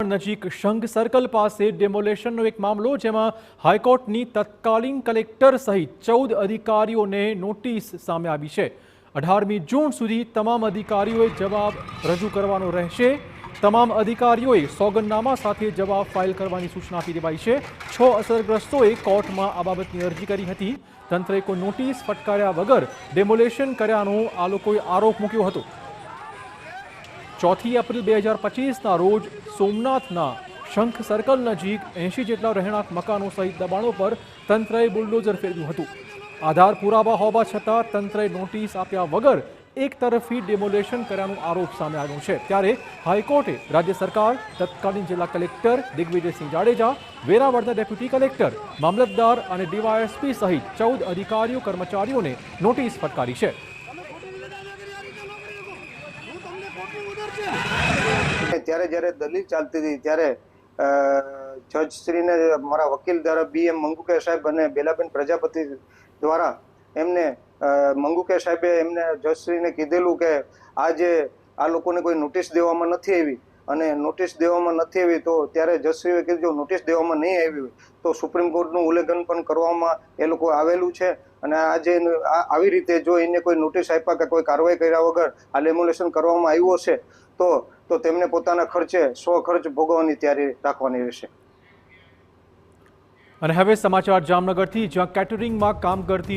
નજીક શંખ સર્કલ પાસે ડેમોલેશનનો એક મામલો, જેમાં હાઈકોર્ટની તત્કાલીન કલેક્ટર સહિત 14 અધિકારીઓને નોટિસ સામે આવી છે। 18મી જૂન સુધી તમામ અધિકારીઓએ જવાબ રજૂ કરવાનો રહેશે। તમામ અધિકારીઓએ સોગંદનામા સાથે જવાબ ફાઇલ કરવાની સૂચના આપી દેવાઈ છે। 6 અસરગ્રસ્તોએ કોર્ટમાં આ બાબતની અરજી કરી હતી। તંત્રે કોઈ નોટિસ ફટકાર્યા વગર ડેમોલેશન કર્યાનો આ લોકોએ આરોપ મૂક્યો હતો। 4 એપ્રિલ 2025ના રોજ સોમનાથના શંખ સર્કલ નજીક 80 જેટલા રહેણાંક મકાનો સહિત દબાણો પર તંત્રએ બુલડોઝર ફેરવ્યું હતું। આધાર પુરાવા હોવા છતાં તંત્રએ નોટિસ આપ્યા વગર એક તરફી ડેમોલેશન કર્યાનો આરોપ સામે આવ્યો છે। ત્યારે હાઈકોર્ટે રાજ્ય સરકાર, તત્કાલીન જિલ્લા કલેક્ટર દિગ્વિજયસિંહ જાડેજા, વેરાવળના ડેપ્યુટી કલેક્ટર, મામલતદાર અને ડીવાયએસપી સહિત 14 અધિકારીઓ કર્મચારીઓને નોટિસ ફટકારી છે। ત્યારે જ્યારે દલીલ ચાલતી હતી ત્યારે જજશ્રીને મારા વકીલ દ્વારા BM મંગુકે સાહેબ અને બેલાબેન પ્રજાપતિ દ્વારા એમને મંગુકે સાહેબે એમને જજશ્રીને કીધેલું કે આ લોકોને કોઈ નોટિસ દેવામાં નથી આવી, અને નોટિસ દેવામાં નથી આવી તો ત્યારે જજશ્રીએ કીધું જો નોટિસ દેવામાં નહીં આવી હોય તો સુપ્રીમ કોર્ટનું ઉલ્લંઘન પણ કરવામાં એ લોકો આવેલું છે, અને આજે આવી રીતે જો એને કોઈ નોટિસ આપ્યા કે કોઈ કાર્યવાહી કર્યા વગર આ ડેમોલેશન કરવામાં આવ્યો છે તો તેમને પોતાના ખર્ચે સ્વખર્ચ ભોગવવાની તૈયારી રાખવાની રહેશે। અને હવે સમાચાર જામનગરથી, જ્યાં કેટરિંગમાં કામ કરતી